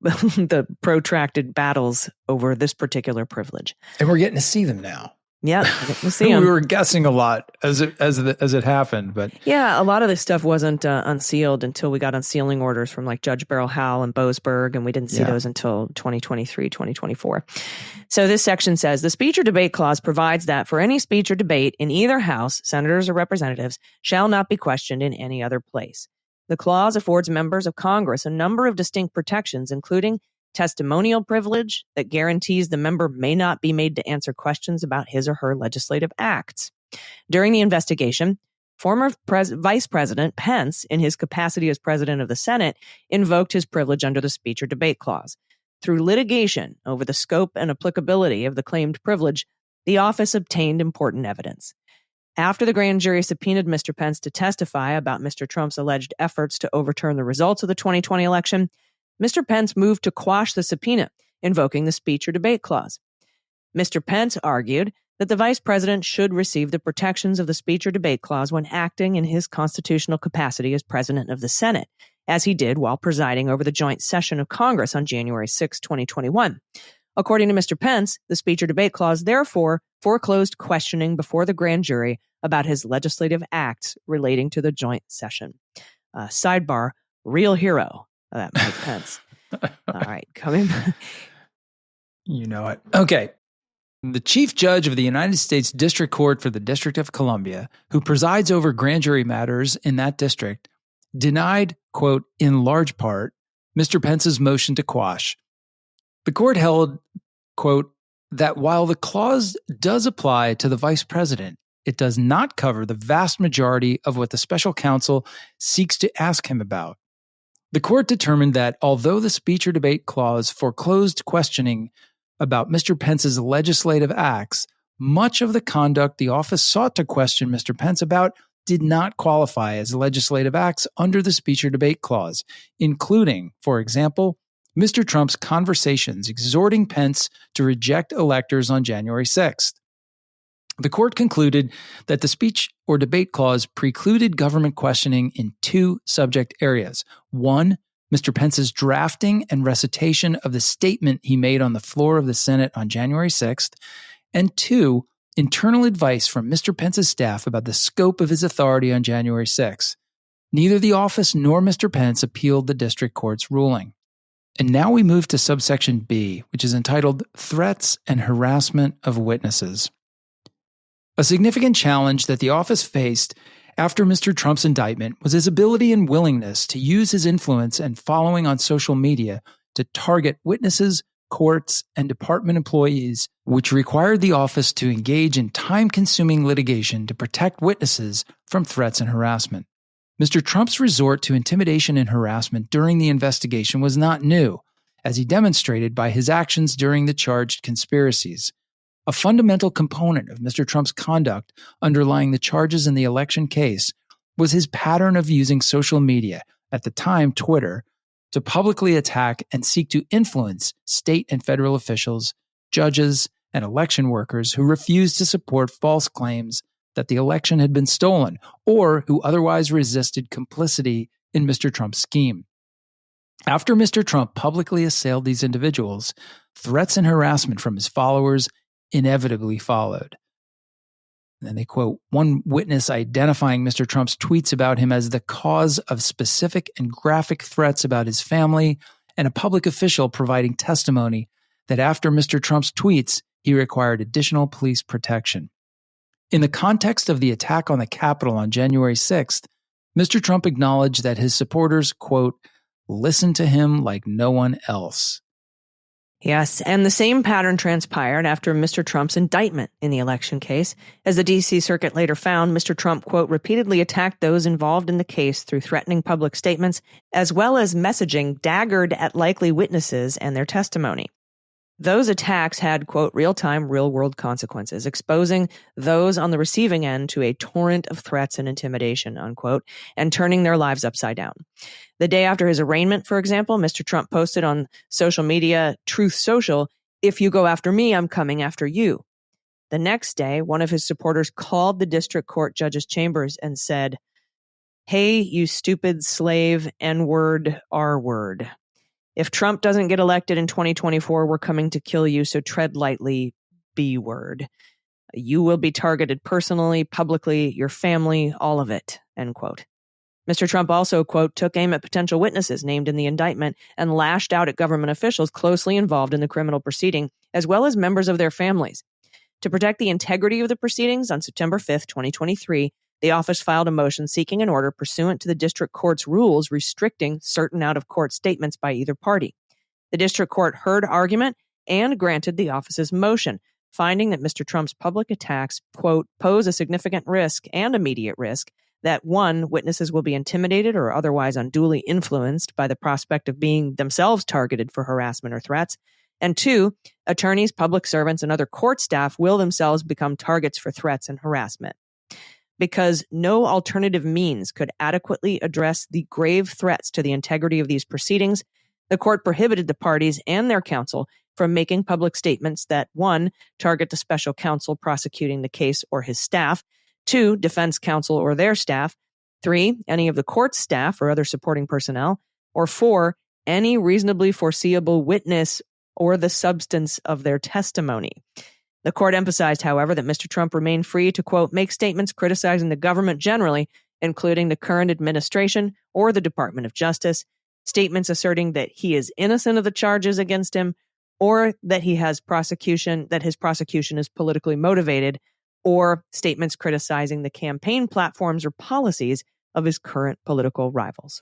[SPEAKER 1] the protracted battles over this particular privilege.
[SPEAKER 2] And we're getting to see them now.
[SPEAKER 1] Yeah, we'll see them.
[SPEAKER 2] We were guessing a lot as it happened, but
[SPEAKER 1] yeah, a lot of this stuff wasn't unsealed until we got unsealing orders from like Judge Beryl Howell and Boasberg, and we didn't see those until 2023, 2024. So this section says the speech or debate clause provides that for any speech or debate in either house, senators or representatives shall not be questioned in any other place. The clause affords members of Congress a number of distinct protections, including testimonial privilege that guarantees the member may not be made to answer questions about his or her legislative acts. During the investigation, former Vice President Pence, in his capacity as President of the Senate, invoked his privilege under the speech or debate clause. through litigation over the scope and applicability of the claimed privilege, the office obtained important evidence. After the grand jury subpoenaed Mr. Pence to testify about Mr. Trump's alleged efforts to overturn the results of the 2020 election, Mr. Pence moved to quash the subpoena, invoking the speech or debate clause. Mr. Pence argued that the vice president should receive the protections of the speech or debate clause when acting in his constitutional capacity as president of the Senate, as he did while presiding over the joint session of Congress on January 6, 2021. According to Mr. Pence, the speech or debate clause therefore foreclosed questioning before the grand jury about his legislative acts relating to the joint session. Sidebar, real hero, that Mike Pence. All right, coming back.
[SPEAKER 2] You know it. Okay. The Chief Judge of the United States District Court for the District of Columbia, who presides over grand jury matters in that district, denied, quote, in large part, Mr. Pence's motion to quash. The court held, quote, that while the clause does apply to the vice president, it does not cover the vast majority of what the special counsel seeks to ask him about. The court determined that although the speech or debate clause foreclosed questioning about Mr. Pence's legislative acts, much of the conduct the office sought to question Mr. Pence about did not qualify as legislative acts under the speech or debate clause, including, for example, Mr. Trump's conversations exhorting Pence to reject electors on January 6th. The court concluded that the speech or debate clause precluded government questioning in two subject areas. One, Mr. Pence's drafting and recitation of the statement he made on the floor of the Senate on January 6th, and two, internal advice from Mr. Pence's staff about the scope of his authority on January 6th. Neither the office nor Mr. Pence appealed the district court's ruling. And now we move to subsection B, which is entitled Threats and Harassment of Witnesses. A significant challenge that the office faced after Mr. Trump's indictment was his ability and willingness to use his influence and following on social media to target witnesses, courts, and department employees, which required the office to engage in time-consuming litigation to protect witnesses from threats and harassment. Mr. Trump's resort to intimidation and harassment during the investigation was not new, as he demonstrated by his actions during the charged conspiracies. A fundamental component of Mr. Trump's conduct underlying the charges in the election case was his pattern of using social media, at the time Twitter, to publicly attack and seek to influence state and federal officials, judges, and election workers who refused to support false claims that the election had been stolen or who otherwise resisted complicity in Mr. Trump's scheme. After Mr. Trump publicly assailed these individuals, threats and harassment from his followers inevitably followed. And then they quote one witness identifying Mr. Trump's tweets about him as the cause of specific and graphic threats about his family, and a public official providing testimony that after Mr. Trump's tweets, he required additional police protection. In the context of the attack on the Capitol on January 6th, Mr. Trump acknowledged that his supporters, quote, listened to him like no one else.
[SPEAKER 1] Yes, and the same pattern transpired after Mr. Trump's indictment in the election case. As the D.C. Circuit later found, Mr. Trump, quote, repeatedly attacked those involved in the case through threatening public statements, as well as messaging daggered at likely witnesses and their testimony. Those attacks had, quote, real-time, real-world consequences, exposing those on the receiving end to a torrent of threats and intimidation, unquote, and turning their lives upside down. The day after his arraignment, for example, Mr. Trump posted on social media, Truth Social, "If you go after me, I'm coming after you." The next day, one of his supporters called the district court judge's chambers and said, "Hey, you stupid slave, N-word, R-word. If Trump doesn't get elected in 2024, we're coming to kill you, so tread lightly, B-word. You will be targeted personally, publicly, your family, all of it," end quote. Mr. Trump also, quote, took aim at potential witnesses named in the indictment and lashed out at government officials closely involved in the criminal proceeding, as well as members of their families. To protect the integrity of the proceedings, on September 5th, 2023, the office filed a motion seeking an order pursuant to the district court's rules restricting certain out-of-court statements by either party. The district court heard argument and granted the office's motion, finding that Mr. Trump's public attacks, quote, pose a significant risk and immediate risk that one, witnesses will be intimidated or otherwise unduly influenced by the prospect of being themselves targeted for harassment or threats. And two, attorneys, public servants, and other court staff will themselves become targets for threats and harassment. Because no alternative means could adequately address the grave threats to the integrity of these proceedings, the court prohibited the parties and their counsel from making public statements that, one, target the special counsel prosecuting the case or his staff, two, defense counsel or their staff, three, any of the court staff or other supporting personnel, or four, any reasonably foreseeable witness or the substance of their testimony. The court emphasized, however, that Mr. Trump remained free to, quote, make statements criticizing the government generally, including the current administration or the Department of Justice, statements asserting that he is innocent of the charges against him, or that his prosecution is politically motivated, or statements criticizing the campaign platforms or policies of his current political rivals.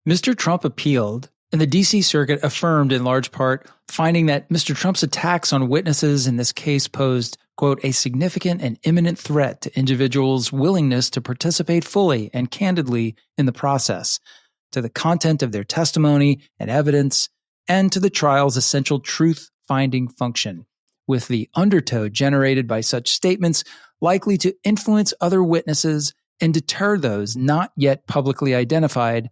[SPEAKER 2] Mr. Trump appealed, and the D.C. Circuit affirmed in large part, finding that Mr. Trump's attacks on witnesses in this case posed, quote, a significant and imminent threat to individuals' willingness to participate fully and candidly in the process, to the content of their testimony and evidence, and to the trial's essential truth-finding function, with the undertow generated by such statements likely to influence other witnesses and deter those not yet publicly identified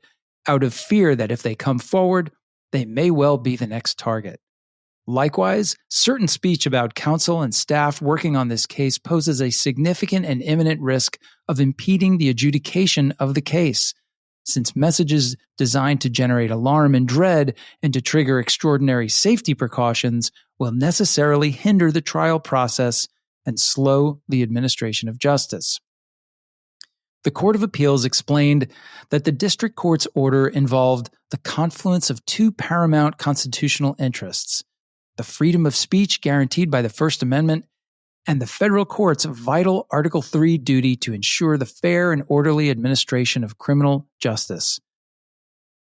[SPEAKER 2] out of fear that if they come forward, they may well be the next target. Likewise, certain speech about counsel and staff working on this case poses a significant and imminent risk of impeding the adjudication of the case, since messages designed to generate alarm and dread and to trigger extraordinary safety precautions will necessarily hinder the trial process and slow the administration of justice. The Court of Appeals explained that the district court's order involved the confluence of two paramount constitutional interests, the freedom of speech guaranteed by the First Amendment and the federal court's vital Article III duty to ensure the fair and orderly administration of criminal justice.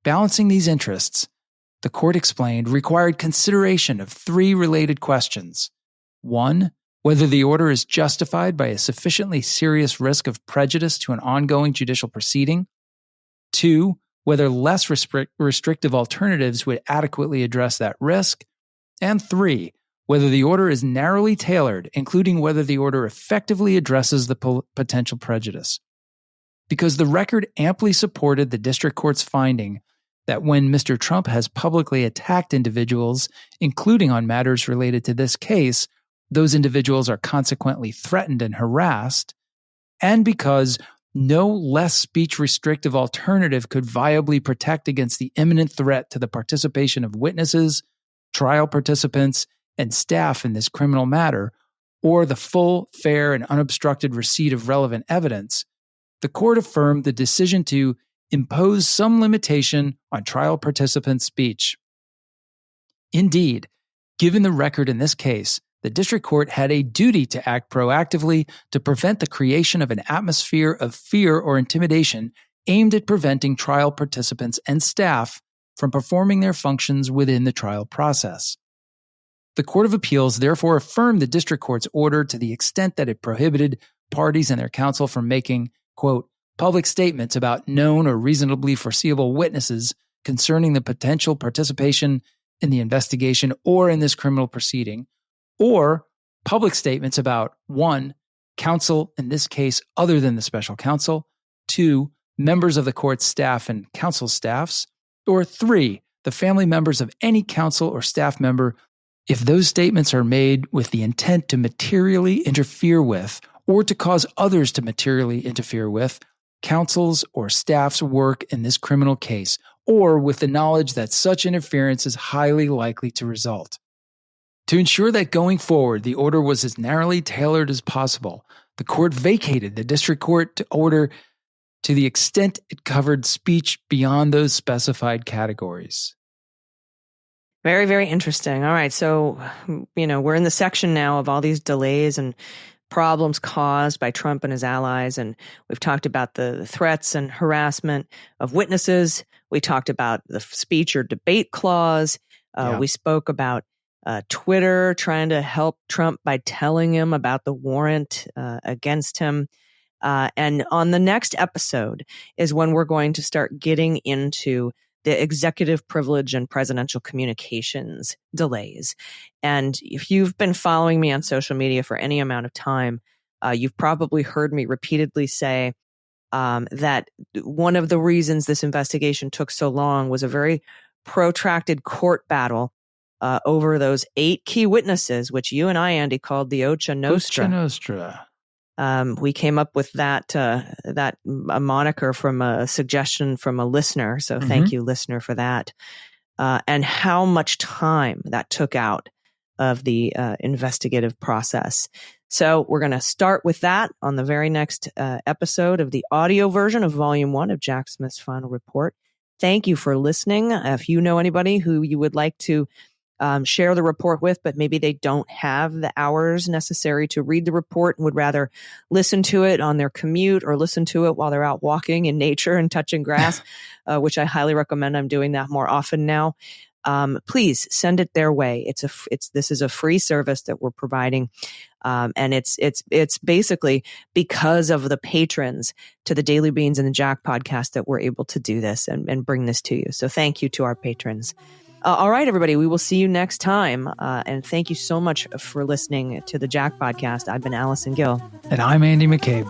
[SPEAKER 2] Balancing these interests, the court explained, required consideration of three related questions. One, whether the order is justified by a sufficiently serious risk of prejudice to an ongoing judicial proceeding. Two, whether less restrictive alternatives would adequately address that risk. And three, whether the order is narrowly tailored, including whether the order effectively addresses the potential prejudice. Because the record amply supported the district court's finding that when Mr. Trump has publicly attacked individuals, including on matters related to this case, those individuals are consequently threatened and harassed, and because no less speech-restrictive alternative could viably protect against the imminent threat to the participation of witnesses, trial participants, and staff in this criminal matter, or the full, fair, and unobstructed receipt of relevant evidence, the court affirmed the decision to impose some limitation on trial participants' speech. Indeed, given the record in this case, the district court had a duty to act proactively to prevent the creation of an atmosphere of fear or intimidation aimed at preventing trial participants and staff from performing their functions within the trial process. The Court of Appeals therefore affirmed the district court's order to the extent that it prohibited parties and their counsel from making, quote, public statements about known or reasonably foreseeable witnesses concerning the potential participation in the investigation or in this criminal proceeding, or public statements about, one, counsel, in this case other than the special counsel, two, members of the court's staff and counsel staffs, or three, the family members of any counsel or staff member, if those statements are made with the intent to materially interfere with or to cause others to materially interfere with counsel's or staff's work in this criminal case, or with the knowledge that such interference is highly likely to result. To ensure that going forward the order was as narrowly tailored as possible, the court vacated the district court order to the extent it covered speech beyond those specified categories.
[SPEAKER 1] Very, very interesting. All right. So, we're in the section now of all these delays and problems caused by Trump and his allies. And we've talked about the threats and harassment of witnesses. We talked about the speech or debate clause. We spoke about Twitter trying to help Trump by telling him about the warrant against him. And on the next episode is when we're going to start getting into the executive privilege and presidential communications delays. And if you've been following me on social media for any amount of time, you've probably heard me repeatedly say that one of the reasons this investigation took so long was a very protracted court battle over those 8 key witnesses, which you and I, Andy, called the Ocha Nostra.
[SPEAKER 2] Ocha Nostra.
[SPEAKER 1] We came up with that a moniker from a suggestion from a listener. So thank you, listener, for that. And how much time that took out of the investigative process. So we're going to start with that on the very next episode of the audio version of Volume 1 of Jack Smith's Final Report. Thank you for listening. If you know anybody who you would like to share the report with, but maybe they don't have the hours necessary to read the report and would rather listen to it on their commute or listen to it while they're out walking in nature and touching grass, which I highly recommend. I'm doing that more often now. Please send it their way. This is a free service that we're providing. And it's basically because of the patrons to the Daily Beans and the Jack podcast that we're able to do this and bring this to you. So thank you to our patrons. All right, everybody, we will see you next time. And thank you so much for listening to the Jack podcast. I've been Allison Gill.
[SPEAKER 2] And I'm Andy McCabe.